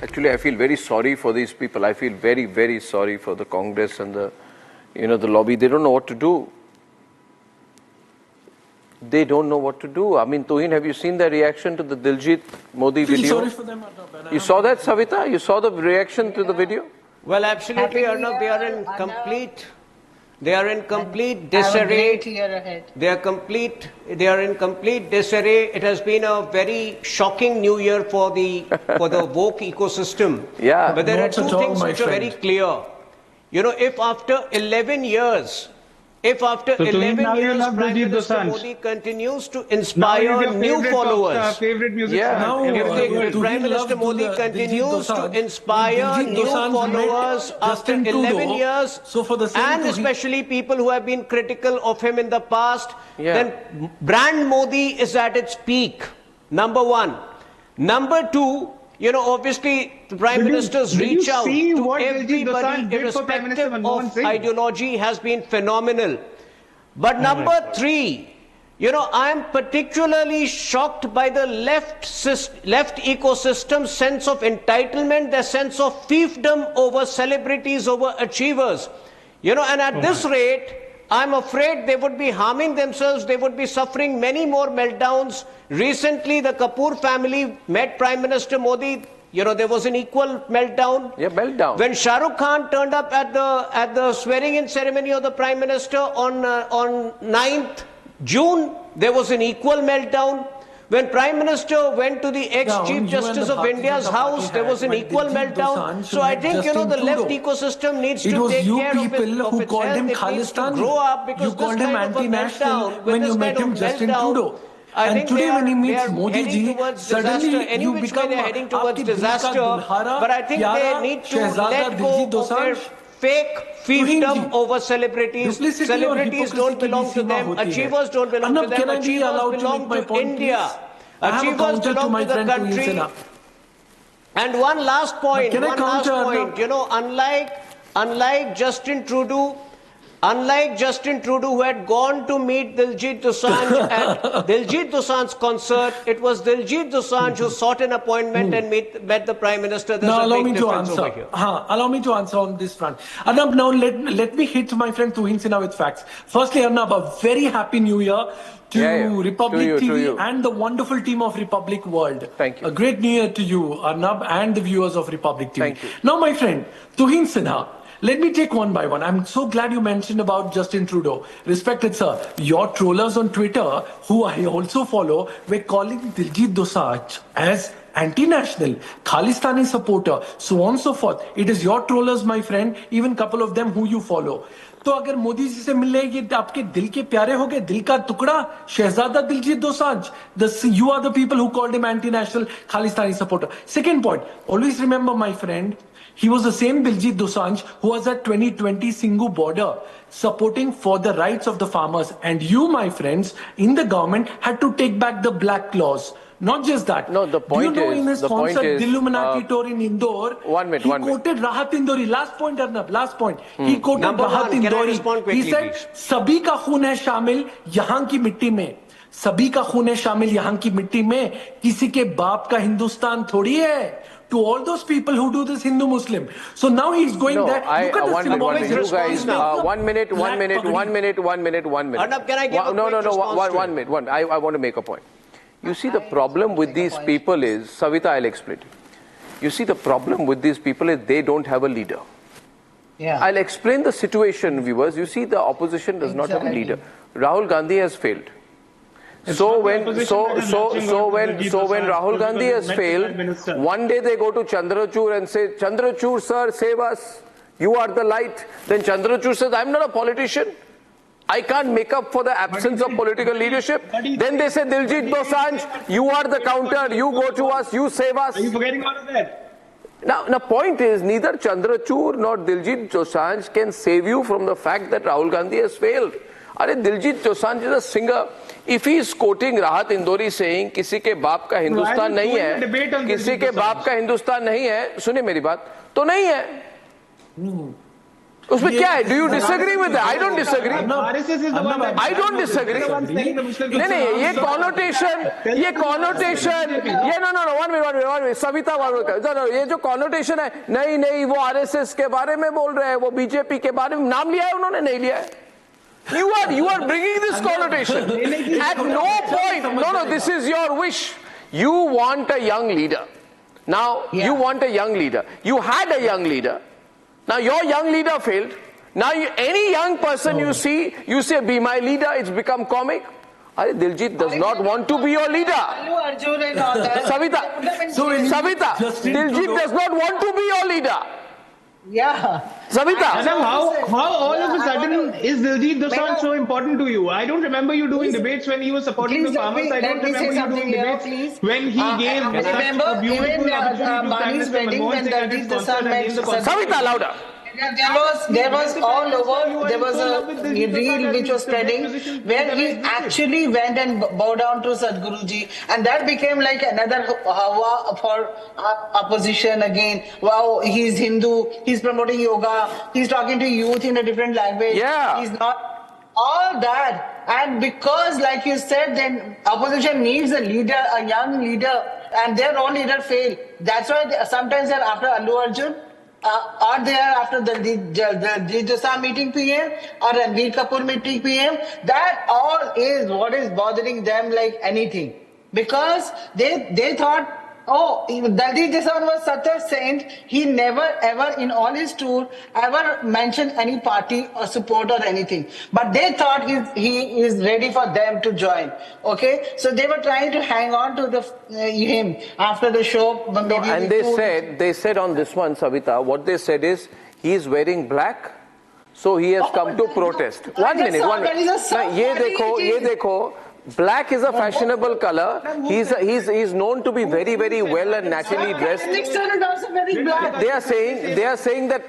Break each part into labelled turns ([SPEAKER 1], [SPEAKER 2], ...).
[SPEAKER 1] Actually, I feel very sorry for these people. I feel very, very sorry for the Congress and the, the lobby. They don't know what to do. They don't know what to do. I mean, Tuhin, have you seen the reaction to the Diljit Modi video?
[SPEAKER 2] Sorry for them, Arnab.
[SPEAKER 1] You saw that, Savita? You saw the reaction to the video?
[SPEAKER 3] Well, absolutely, Arnab. They are in complete disarray. They are in complete disarray. It has been a very shocking new year for the woke ecosystem.
[SPEAKER 1] Yeah.
[SPEAKER 3] But there are two things which are very clear. If after 11 years, Prime Minister Modi continues to inspire new followers, if Prime Minister Modi continues to inspire new followers after 11 years, and especially people who have been critical of him in the past, then brand Modi is at its peak, number one. Number two, obviously the Prime Minister's reach out to everybody irrespective of ideology has been phenomenal. But number three, I am particularly shocked by the left ecosystem's sense of entitlement, their sense of fiefdom over celebrities, over achievers. And at this rate, I'm afraid they would be harming themselves, they would be suffering many more meltdowns. Recently, the Kapoor family met Prime Minister Modi. There was an equal meltdown.
[SPEAKER 1] Yeah, meltdown.
[SPEAKER 3] When Shah Rukh Khan turned up at the swearing-in ceremony of the Prime Minister on 9th June, there was an equal meltdown. When Prime Minister went to the ex-Chief Justice of India's house, there was an equal meltdown. So I think, the left ecosystem needs to take care of its health. It needs to grow up, because this kind of a meltdown, with this kind of meltdown, I think
[SPEAKER 2] today when he meets
[SPEAKER 3] Modi ji, suddenly you become heading towards disaster. But I think they need to let go of their fake fiefdom over celebrities. Celebrities don't belong to them. Achievers don't belong to them. Achievers belong to India. Achievers belong to the country. And one last point. Unlike Justin Trudeau, who had gone to meet Diljit Dosanjh at Diljeet Dosanjh's concert, it was Diljit Dosanjh who sought an appointment and met the Prime Minister.
[SPEAKER 2] Now allow me to answer. Allow me to answer on this front. Arnab, now let me hit my friend Tuhin Sinha with facts. Firstly, Arnab, a very happy New Year to Republic TV and the wonderful team of Republic World.
[SPEAKER 1] Thank you.
[SPEAKER 2] A great New Year to you, Arnab, and the viewers of Republic TV.
[SPEAKER 1] Thank you.
[SPEAKER 2] Now, my friend Tuhin Sinha, let me take one by one. I'm so glad you mentioned about Justin Trudeau. Respected sir, your trollers on Twitter, who I also follow, were calling Diljeet Dosanjh as anti-national, Khalistani supporter, so on and so forth. It is your trollers, my friend, even couple of them who you follow. तो अगर मोदी जी से मिलने ये आपके दिल के प्यारे हो गए, दिल का टुकड़ा, शहजादा Diljit Dosanjh, you are the people who called him anti-national, Khalistani supporter. Second point, always remember, my friend, he was the same Diljit Dosanjh who was at 2020 Singhu border supporting for the rights of the farmers. And you, my friends, in the government had to take back the black laws. Not just that.
[SPEAKER 1] No, the point
[SPEAKER 2] in his concert Dilluminati tour in Indore, he quoted Rahat Indori. Last point, Arnab, last point. He quoted Rahat Indori. He said, "Sabhi ka khoon hai shamil yahan ki mitti mein." सभी का खून है शामिल यहाँ की मिट्टी में, किसी के बाप का हिंदुस्तान थोड़ी है. To all those people who do this Hindu-Muslim. So now he's going there. Look at the symbolic response.
[SPEAKER 1] One minute.
[SPEAKER 3] Arnab, can I give a quick response?
[SPEAKER 1] One minute. I want to make a point. You see, the problem with these people is, Savita, I'll explain. You see, the problem with these people is they don't have a leader.
[SPEAKER 4] Yeah.
[SPEAKER 1] I'll explain the situation, viewers. You see, the opposition does not have a leader. Rahul Gandhi has failed. So when Rahul Gandhi has failed, one day they go to Chanderachud and say, "Chanderachud sir, save us. You are the light." Then Chanderachud says, "I'm not a politician. I can't make up for the absence of political leadership." Then they say, "Diljeet Dosanjh, you are the counter. You go to us. You save us."
[SPEAKER 4] Are you forgetting all of that?
[SPEAKER 1] Now, the point is, neither Chanderachud nor Diljit Dosanjh can save you from the fact that Rahul Gandhi has failed. Diljit Dosanjh is a singer. If he is quoting Rahat Indori saying, किसी के बाप का हिंदुस्तान नहीं है, किसी के बाप का हिंदुस्तान नहीं है, सुनिए मेरी बात, तो नहीं है. उसमें क्या है? Do you disagree with that? I don't disagree.
[SPEAKER 4] RSS is the one that
[SPEAKER 1] I don't disagree. नहीं, ये connotation, no, one minute, Savita ये जो connotation है, नहीं, वो RSS के बारे में बोल रहे हैं, वो BJP के बारे में नाम लिया है उन्होंने, नहीं लिया है. You are bringing this connotation. At no point, no, this is your wish. You want a young leader. Now, you want a young leader. You had a young leader. Now, your young leader failed. Now, any young person you see, you say, be my leader, it's become comic. Diljeet does not want to be your leader. Savita, Diljeet does not want to be your leader.
[SPEAKER 4] Yeah.
[SPEAKER 1] Savita.
[SPEAKER 4] Arnab, how all of a sudden is Diljit Dosanjh so important to you? I don't remember you doing debates when he was supporting the farmers. I don't remember you doing debates when he gave such a beautiful opportunity to Prime Minister Manmohan Singh at his concert against the
[SPEAKER 1] Savita, louder.
[SPEAKER 5] There was all over, there was a reel which was spreading where he actually went and bowed down to Sadhguruji, and that became like another hawa for opposition again. Wow, he's Hindu, he's promoting yoga, he's talking to youth in a different language.
[SPEAKER 1] Yeah.
[SPEAKER 5] He's not all that. And because, like you said, then opposition needs a leader, a young leader, and their own leader failed. That's why sometimes they're after Allu Arjun. Or they are after the Diljeet Dosanjh meeting PM or Ranveer Kapoor meeting PM. That all is what is bothering them like anything. Because they thought, oh, Diljeet Dosanjh was such a saint, he never ever in all his tour ever mentioned any party or support or anything. But they thought he is ready for them to join. Okay, so they were trying to hang on to him after the show.
[SPEAKER 1] And they said on this one, Savita, what they said is he is wearing black, so he has come to protest. One minute. ये देखो. Black is a fashionable color. He's known to be very, very well and naturally dressed. They are saying that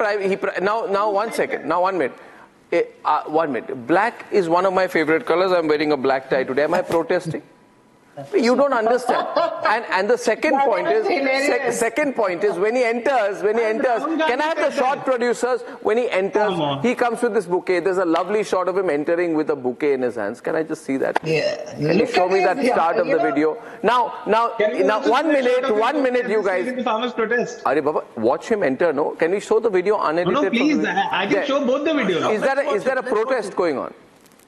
[SPEAKER 1] now 1 second. Now 1 minute. 1 minute. Black is one of my favorite colors. I'm wearing a black tie today. Am I protesting? You don't understand. And the second point is when he enters, can I have the shot producers? When he enters, he comes with this bouquet. There's a lovely shot of him entering with a bouquet in his hands. Can I just see that?
[SPEAKER 5] Yeah.
[SPEAKER 1] Can you show me that start of the video? Now 1 minute, you guys.
[SPEAKER 4] The farmers protest.
[SPEAKER 1] Are Baba, watch him enter, no? Can we show the video unedited?
[SPEAKER 4] No, please. I can show both the videos.
[SPEAKER 1] Is there a protest going on?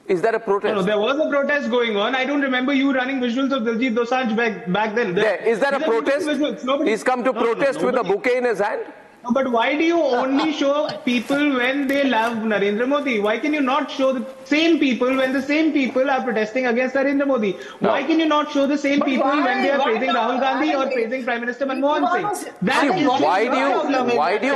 [SPEAKER 1] Is there a protest?
[SPEAKER 4] No, there was a protest going on. I don't remember you running visuals of Diljit Dosanjh back then.
[SPEAKER 1] Is there a protest? He's come to protest with a bouquet in his hand?
[SPEAKER 4] No, but why do you only show people when they love Narendra Modi? Why can you not show the same people when the same people are protesting against Narendra Modi?
[SPEAKER 1] No.
[SPEAKER 4] Why can you not show the same people when they are praising Rahul Gandhi or praising Prime Minister Manmohan Singh?
[SPEAKER 1] Why do you?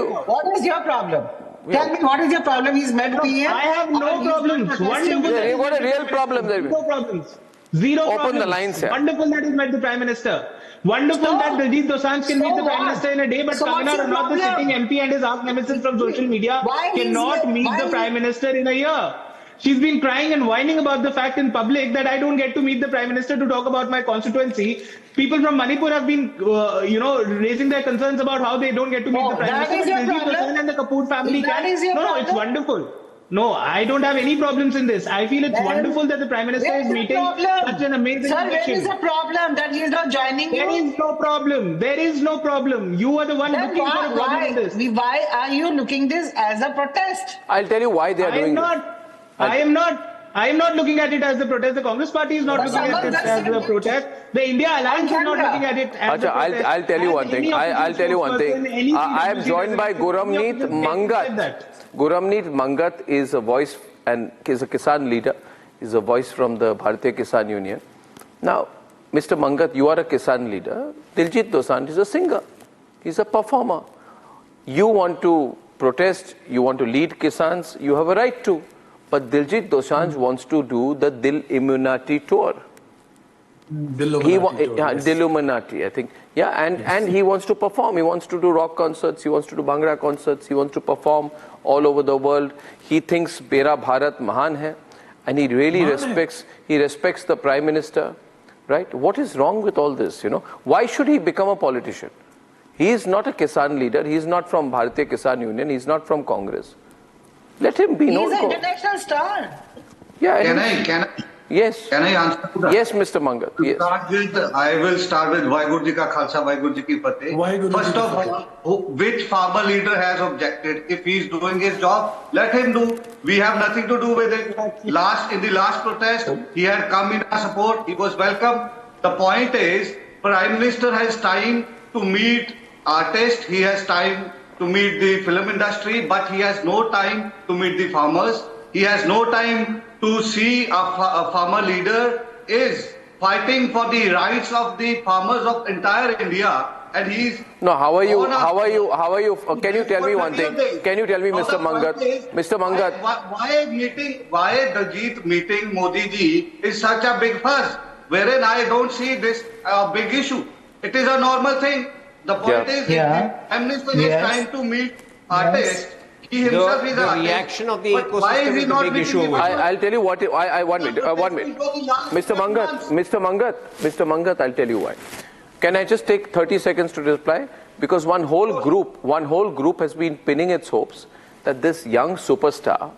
[SPEAKER 5] What is your problem? Tell me, what is your problem? He's met PM.
[SPEAKER 4] I have no problems. Wonderful.
[SPEAKER 1] You got a real problem there.
[SPEAKER 4] No problems. Zero
[SPEAKER 1] Open
[SPEAKER 4] problems.
[SPEAKER 1] the lines here.
[SPEAKER 4] Wonderful that he's met the Prime Minister. Wonderful that Diljit Dosanjh can meet the Prime Minister in a day, but Kangana Ranaut, the sitting MP and his arch nemesis from social media, cannot meet the Prime Minister in a year. She's been crying and whining about the fact in public that I don't get to meet the Prime Minister to talk about my constituency. People from Manipur have been, raising their concerns about how they don't get to meet the Prime Minister. Diljit Dosanjh and the Kapoor family can. No, it's wonderful. No, I don't have any problems in this. I feel it's wonderful that the Prime Minister is meeting such an amazing
[SPEAKER 5] Sir,
[SPEAKER 4] election.
[SPEAKER 5] there is a problem that he is not joining you.
[SPEAKER 4] There is no problem. There is no problem. You are the one
[SPEAKER 5] Then
[SPEAKER 4] looking for a problem in this.
[SPEAKER 5] why are you looking this as a protest?
[SPEAKER 1] I'll tell you why they are doing this.
[SPEAKER 4] I am not looking at it as a protest. The Congress Party is not looking at it as a protest. The India Alliance is not looking at it as a protest.
[SPEAKER 1] I'll tell you one thing. I'll tell you one thing. I am joined by Gurmeet Mangat. Gurmeet Mangat is a voice and is a Kisan leader. He's a voice from the Bharatiya Kisan Union. Now, Mr. Mangat, you are a Kisan leader. Diljit Dosanjh is a singer. He's a performer. You want to protest, you want to lead Kisans, you have a right to. But Diljit Dosanjh wants to do the Dilluminati tour. Dilluminati, I think. Yeah, and he wants to perform. He wants to do rock concerts. He wants to do Bhangra concerts. He wants to perform all over the world. He thinks Mera Bharat Mahaan hai, and he really respects the Prime Minister, right? What is wrong with all this? Why should he become a politician? He is not a Kisan leader. He is not from Bharatiya Kisan Union. He is not from Congress. Let him be.
[SPEAKER 5] He's an international star.
[SPEAKER 1] Yeah.
[SPEAKER 6] Can I?
[SPEAKER 1] Yes.
[SPEAKER 6] Can I answer to that?
[SPEAKER 1] Yes, Mr. Mangat. Yes.
[SPEAKER 6] I will start with Vaheguru Ji Ka Khalsa, Vaheguru Ji Ki Fateh. First of all, which farmer leader has objected? If he is doing his job, let him do. We have nothing to do with it. In the last protest, he had come in our support. He was welcome. The point is, Prime Minister has time to meet artists. He has time to meet the film industry, but he has no time to meet the farmers. He has no time to see a farmer leader is fighting for the rights of the farmers of entire India, and he's
[SPEAKER 1] no. How are you? Can you tell me one thing? Can you tell me, Mr. Mangat? Mr. Mangat,
[SPEAKER 6] why Diljeet meeting Modi ji is such a big fuss? Wherein I don't see this big issue. It is a normal thing. The point is, Prime Minister is trying to meet artists. He himself is
[SPEAKER 3] the reaction of the ecosystem is the big issue.
[SPEAKER 1] I'll tell you what. I 1 minute. 1 minute. Mr. Mangat, I'll tell you why. Can I just take 30 seconds to reply? Because one whole group has been pinning its hopes that this young superstar,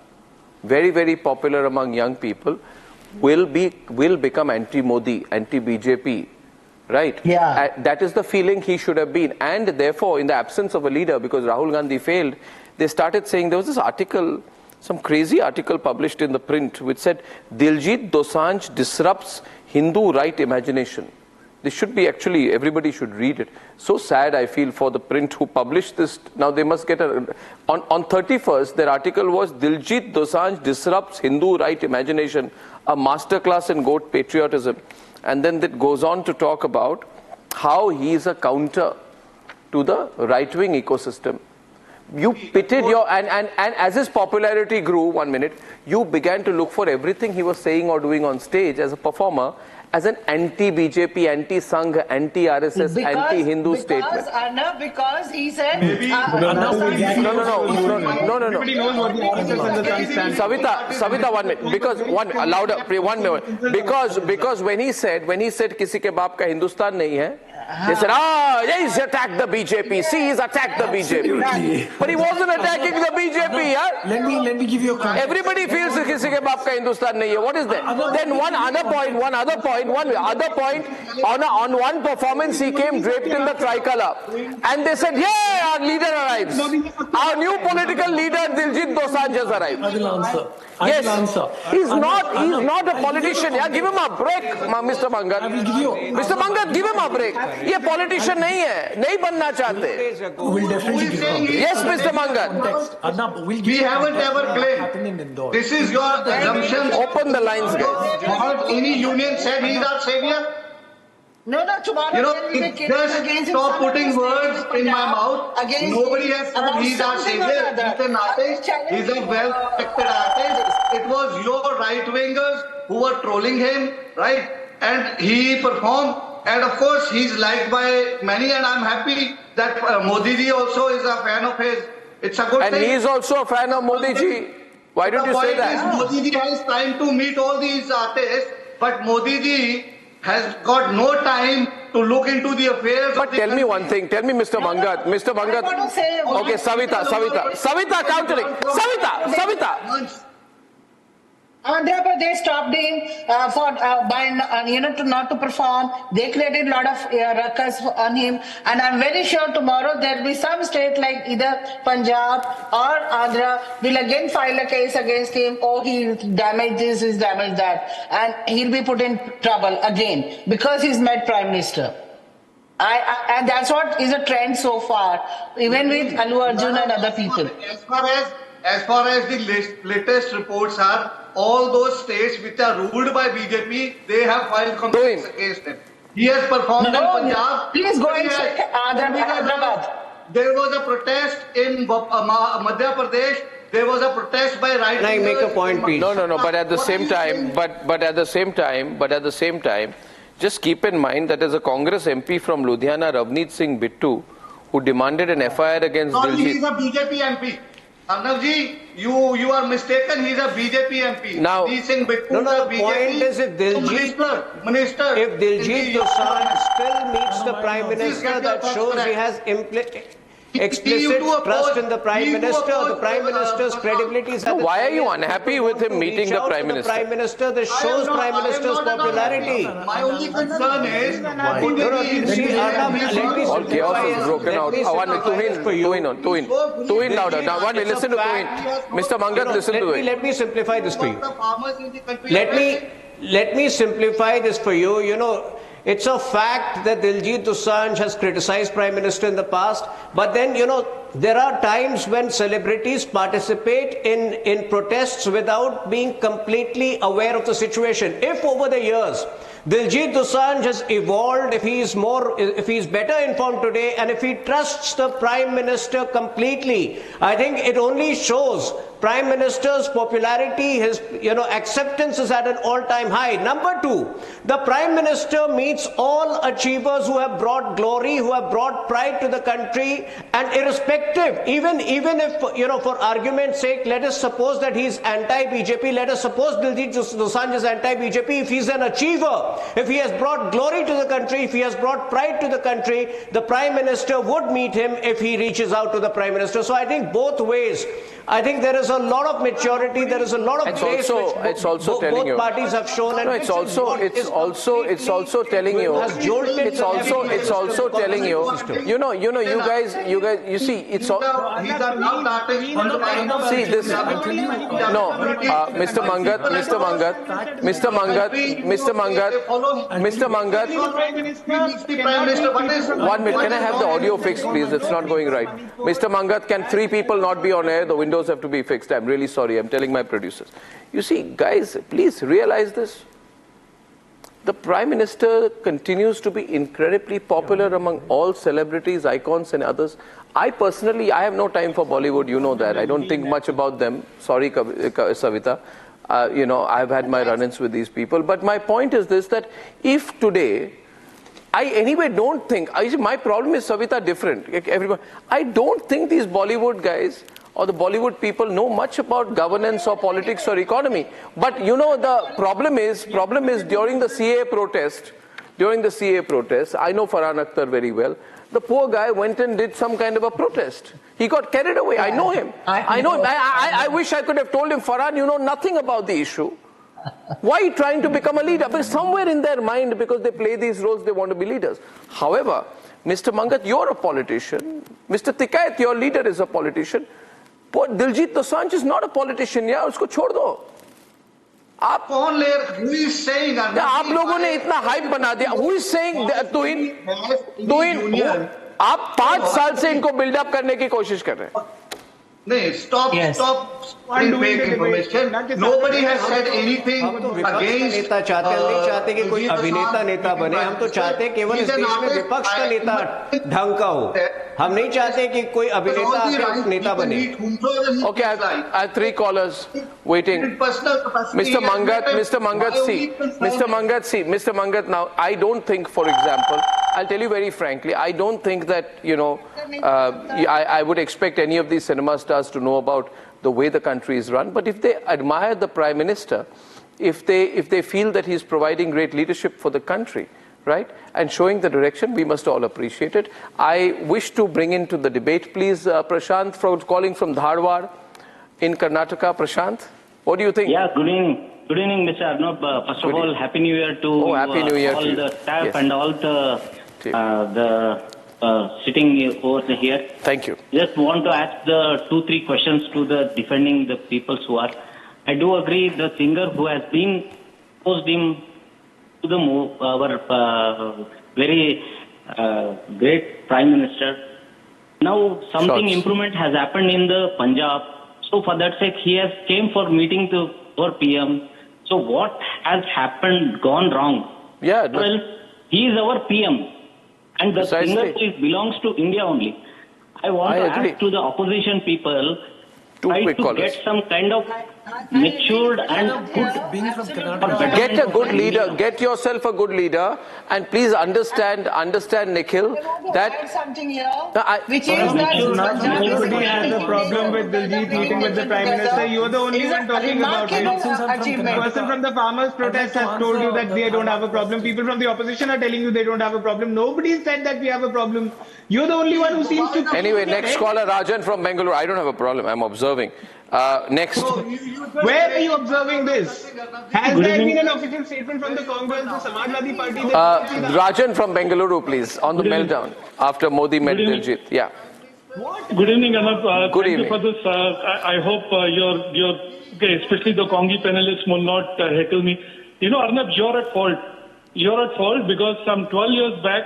[SPEAKER 1] very, very popular among young people, will become anti-Modi, anti-BJP. Right?
[SPEAKER 5] Yeah.
[SPEAKER 1] That is the feeling he should have been. And therefore, in the absence of a leader, because Rahul Gandhi failed, they started saying, there was this article, some crazy article published in the print, which said, Diljit Dosanjh disrupts Hindu right imagination. This should be actually, everybody should read it. So sad I feel for the print who published this. Now they must get on 31st, their article was, Diljit Dosanjh disrupts Hindu right imagination, a masterclass in goat patriotism. And then it goes on to talk about how he is a counter to the right-wing ecosystem. You pitted and as his popularity grew, 1 minute, you began to look for everything he was saying or doing on stage as a performer as an anti-BJP, anti-Sangh, anti-RSS, anti-Hindu statement.
[SPEAKER 5] Arnab, because he said...
[SPEAKER 1] No.
[SPEAKER 4] Everybody knows what the RSS and the Sangh stand for.
[SPEAKER 1] Savita, 1 minute. Because, louder, 1 minute. Because when he said, kisi ke baap ka Hindustan nahi hai, they said, he's attacked the BJP. See, he's attacked the BJP. But he wasn't attacking the BJP, yeah?
[SPEAKER 2] Let me give you a context.
[SPEAKER 1] Everybody feels kisi ke baap ka Hindustan nahi hai. What is that? Then one other point, on one performance, he came draped in the tricolor. And they said, yeah, our leader arrives. Our new political leader, Diljit Dosanjh, has arrived.
[SPEAKER 2] I will answer.
[SPEAKER 1] He's not a politician. Yeah, give him a break, Mr. Mangat.
[SPEAKER 2] I will give you.
[SPEAKER 1] Mr. Mangat, give him a break. ये politician नहीं है, नहीं बनना चाहते.
[SPEAKER 2] We'll definitely give him.
[SPEAKER 1] Yes, Mr. Mangat.
[SPEAKER 2] Arnab,
[SPEAKER 6] we haven't ever claimed. This is your assumption.
[SPEAKER 1] Open the lines, guys.
[SPEAKER 6] Has any union said he's our savior?
[SPEAKER 5] No, tomorrow
[SPEAKER 6] just stop putting words in my mouth. Nobody has said he's our savior. He's an artist. He's a well-respected artist. It was your right-wingers who were trolling him, right? And he performed. And of course, he's liked by many, and I'm happy that Modi ji also is a fan of his. It's a good thing.
[SPEAKER 1] And he is also a fan of Modi ji. Why don't you say that?
[SPEAKER 6] Modi ji has time to meet all these artists, but Modi ji has got no time to look into the affairs.
[SPEAKER 1] But tell me one thing. Tell me, Mr. Mangat. Mr. Mangat. Okay, Savita countering. Savita.
[SPEAKER 5] Andhra Pradesh stopped him not to perform. They created a lot of ruckus on him, and I'm very sure tomorrow there will be some state like either Punjab or Andhra will again file a case against him. Oh, he damaged this, he's damaged that, and he'll be put in trouble again because he's met Prime Minister. And that's what is a trend so far, even with Allu Arjun and other people.
[SPEAKER 6] As far as the latest reports are, all those states which are ruled by BJP, they have filed complaints against him. He has performed in Punjab.
[SPEAKER 5] Please go and check Hyderabad.
[SPEAKER 6] There was a protest in Madhya Pradesh. There was a protest by right.
[SPEAKER 3] Can I make a point, please?
[SPEAKER 1] No. But at the same time, just keep in mind that as a Congress MP from Ludhiana, Ravneet Singh Bittu, who demanded an FIR against Diljit.
[SPEAKER 6] He's a BJP MP. Arnab ji, you are mistaken. He's a BJP MP.
[SPEAKER 1] Now,
[SPEAKER 3] the point is if Diljit Dosanjh still meets the Prime Minister, that shows he has explicit trust in the Prime Minister. The Prime Minister's credibility is at the
[SPEAKER 1] Why are you unhappy with him meeting the Prime Minister?
[SPEAKER 3] Prime Minister, this shows Prime Minister's popularity.
[SPEAKER 6] My only concern is...
[SPEAKER 1] All chaos is broken out. Tuhin louder. Now, one, listen to Tuhin. Mr. Mangat, listen to it.
[SPEAKER 3] Let me simplify this for you. Let me simplify this for you. You know, it's a fact that Diljit Dosanjh has criticized Prime Minister in the past, but then, you know, there are times when celebrities participate in protests without being completely aware of the situation. If over the years, Diljit Dosanjh has evolved, if he is better informed today, and if he trusts the Prime Minister completely, I think it only shows Prime Minister's popularity, his acceptance is at an all-time high. Number two, the Prime Minister meets all achievers who have brought glory, who have brought pride to the country, and irrespective, even if, for argument's sake, let us suppose that he is anti-BJP, let us suppose Diljit Dosanjh is anti-BJP, if he is an achiever, if he has brought glory to the country, if he has brought pride to the country, the Prime Minister would meet him if he reaches out to the Prime Minister. So I think both ways, I think there is a lot of maturity, there is a lot of grace which both parties have shown. And
[SPEAKER 1] it's also telling you, you see, it's all, see this, no, Mr. Mangat, one minute, can I have the audio fixed, please? It's not going right. Mr. Mangat, can 3 people not be on air? The windows have to be fixed. I'm really sorry. I'm telling my producers. You see, guys, please realize this. The Prime Minister continues to be incredibly popular among all celebrities, icons and others. I personally, I have no time for Bollywood. You know that. I don't think much about them. Sorry, Savita. I've had my run-ins with these people. But my point is this, that if today, I anyway don't think, my problem is, Savita, different. Everyone, I don't think these Bollywood guys or the Bollywood people know much about governance or politics or economy. But the problem is during the CAA protest, I know Farhan Akhtar very well. The poor guy went and did some kind of a protest. He got carried away. I know him. I wish I could have told him, Farhan, you know nothing about the issue. Why are you trying to become a leader? But somewhere in their mind, because they play these roles, they want to be leaders. However, Mr. Mangat, you're a politician. Mr. Tikayat, your leader, is a politician. But Diljit Dosanjh is not a politician. Yeah, usko chhod do.
[SPEAKER 6] Who is saying?
[SPEAKER 1] आप लोगों ने इतना hype बना दिया. Who is saying? तुहिन, आप 5 साल से इनको बिल्डअप करने की कोशिश कर रहे हैं.
[SPEAKER 6] Stop spreading fake information. Nobody has said anything against.
[SPEAKER 3] नेता चाहते हम नहीं चाहते कि कोई अभिनेता नेता बने. हम तो चाहते हैं केवल इस देश में विपक्ष का नेता ढंग का हो. हम नहीं चाहते कि कोई अभिनेता नेता बने.
[SPEAKER 1] Okay, I have 3 callers waiting. Mr. Mangat, now I don't think, for example, I'll tell you very frankly, I don't think that I would expect any of these cinema stars to know about the way the country is run. But if they admire the Prime Minister, if they feel that he's providing great leadership for the country, right, and showing the direction, we must all appreciate it. I wish to bring into the debate, please, Prashant, calling from Dharwad in Karnataka. Prashant, what do you think?
[SPEAKER 7] Yeah, good evening. Good evening, Mr. Arnab. First of all, Happy New Year to all the staff and all the sitting over here.
[SPEAKER 1] Thank you.
[SPEAKER 7] Just want to ask the 2-3 questions to the defending the people who are. I do agree the singer who has been opposed him to the move, our very great Prime Minister. Now something improvement has happened in the Punjab. So for that sake, he has came for meeting to our PM. So what has happened, gone wrong?
[SPEAKER 1] Yeah.
[SPEAKER 7] Well, he is our PM. And the singer belongs to India only. I want to ask to the opposition people, try to get some kind of matured and
[SPEAKER 2] good being from Karnataka.
[SPEAKER 1] Get a good leader. Get yourself a good leader, and please understand, Nikhil, that
[SPEAKER 5] something here,
[SPEAKER 4] which is that nobody has a problem with Diljit meeting with the Prime Minister. You are the only one talking about it. The person from the farmers' protest has told you that they don't have a problem. People from the opposition are telling you they don't have a problem. Nobody said that we have a problem. You're the only one who seems to.
[SPEAKER 1] Anyway, next caller, Rajan from Bengaluru. I don't have a problem. I'm observing. Next.
[SPEAKER 4] Where are you observing this? Has there been an official statement from the Congress, the Samajwadi Party?
[SPEAKER 1] Rajan from Bengaluru, please, on the meltdown after Modi met Diljit. Yeah.
[SPEAKER 8] Good evening, Arnab.
[SPEAKER 1] Good
[SPEAKER 8] Thank
[SPEAKER 1] evening.
[SPEAKER 8] you for this. I hope your okay, especially the Congi panelists will not heckle me. You know, Arnab, you're at fault. You're at fault because some 12 years back,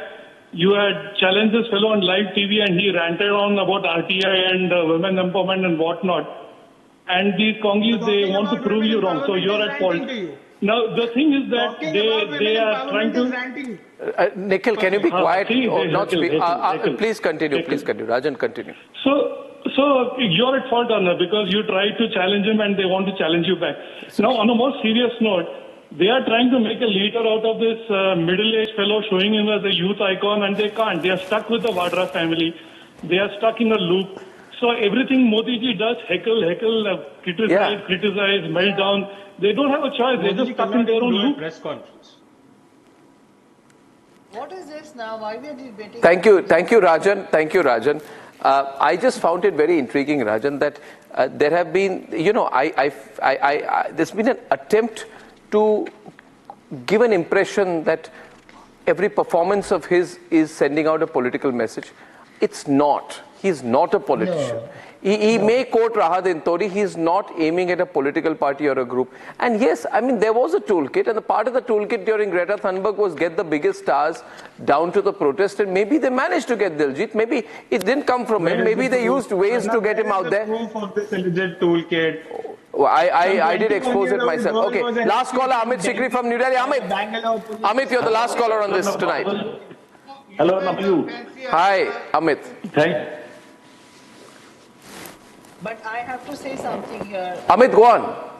[SPEAKER 8] you had challenged this fellow on live TV and he ranted on about RTI and women empowerment and whatnot. And these Congis, they want to prove you wrong. So you're at fault. Now, the thing is that they are trying to...
[SPEAKER 1] Nikhil, can you be quiet? Not speak. Please continue. Please continue. Rajan, continue.
[SPEAKER 8] So you're at fault, Arnab, because you tried to challenge him and they want to challenge you back. Now, on a more serious note, they are trying to make a leader out of this middle-aged fellow, showing him as a youth icon, and they can't. They are stuck with the Vadra family. They are stuck in a loop. So everything Modi ji does, heckle, criticize, melt down. They don't have a choice. They're just stuck in their own loop.
[SPEAKER 4] Press conference.
[SPEAKER 5] What is this now? Why we are debating?
[SPEAKER 1] Thank you, Rajan. Thank you, Rajan. I just found it very intriguing, Rajan, that there have been, you know, there's been an attempt to give an impression that every performance of his is sending out a political message. It's not. He's not a politician. No. He may quote Rahat Intori. He's not aiming at a political party or a group. And yes, I mean, there was a toolkit, and the part of the toolkit during Greta Thunberg was get the biggest stars down to the protest, and maybe they managed to get Diljit. Maybe it didn't come from him. Maybe they used ways to get him out there.
[SPEAKER 4] Proof of this alleged toolkit.
[SPEAKER 1] I did expose it myself. Okay, last caller, Amit Sikri from New Delhi. Amit, you're the last caller on this tonight.
[SPEAKER 9] Hello, how are you?
[SPEAKER 1] Hi, Amit.
[SPEAKER 9] Thanks.
[SPEAKER 5] But I have to say something here.
[SPEAKER 1] Amit, go on.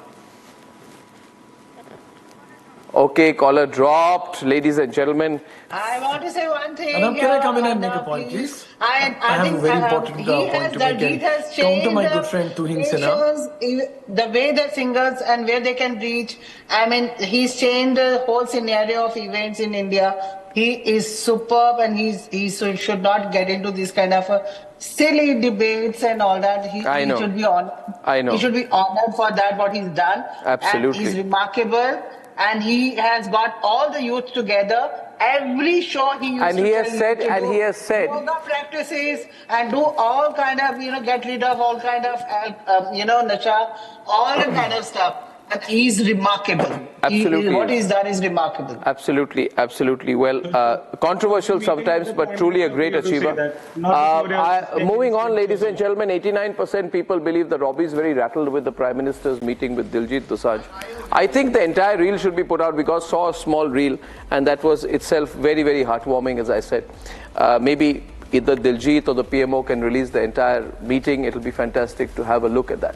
[SPEAKER 1] Okay, caller dropped. Ladies and gentlemen.
[SPEAKER 5] I want to say one thing.
[SPEAKER 2] Arnab, can I come in and make a point, please?
[SPEAKER 5] I
[SPEAKER 2] have a very important point to make. Counter my good friend Tuhin Sinha.
[SPEAKER 5] The way the singers and where they can reach. I mean, he's changed the whole scenario of events in India. He is superb, and he should not get into this kind of silly debates and all that. He should be honored.
[SPEAKER 1] I know.
[SPEAKER 5] He should be honored for that, what he's done.
[SPEAKER 1] Absolutely.
[SPEAKER 5] And he's remarkable. And he has got all the youth together. Every show he used
[SPEAKER 1] he has said
[SPEAKER 5] yoga practices and do all kind of, get rid of all kind of, nasha, all that kind of stuff. And he's remarkable.
[SPEAKER 1] Absolutely.
[SPEAKER 5] What he's done is remarkable.
[SPEAKER 1] Absolutely, absolutely. Well, controversial sometimes, but truly a great achiever. Moving on, ladies and gentlemen, 89% people believe that Robbie is very rattled with the Prime Minister's meeting with Diljit Dosanjh. I think the entire reel should be put out because I saw a small reel, and that was itself very, very heartwarming, as I said. Maybe either Diljit or the PMO can release the entire meeting. It'll be fantastic to have a look at that.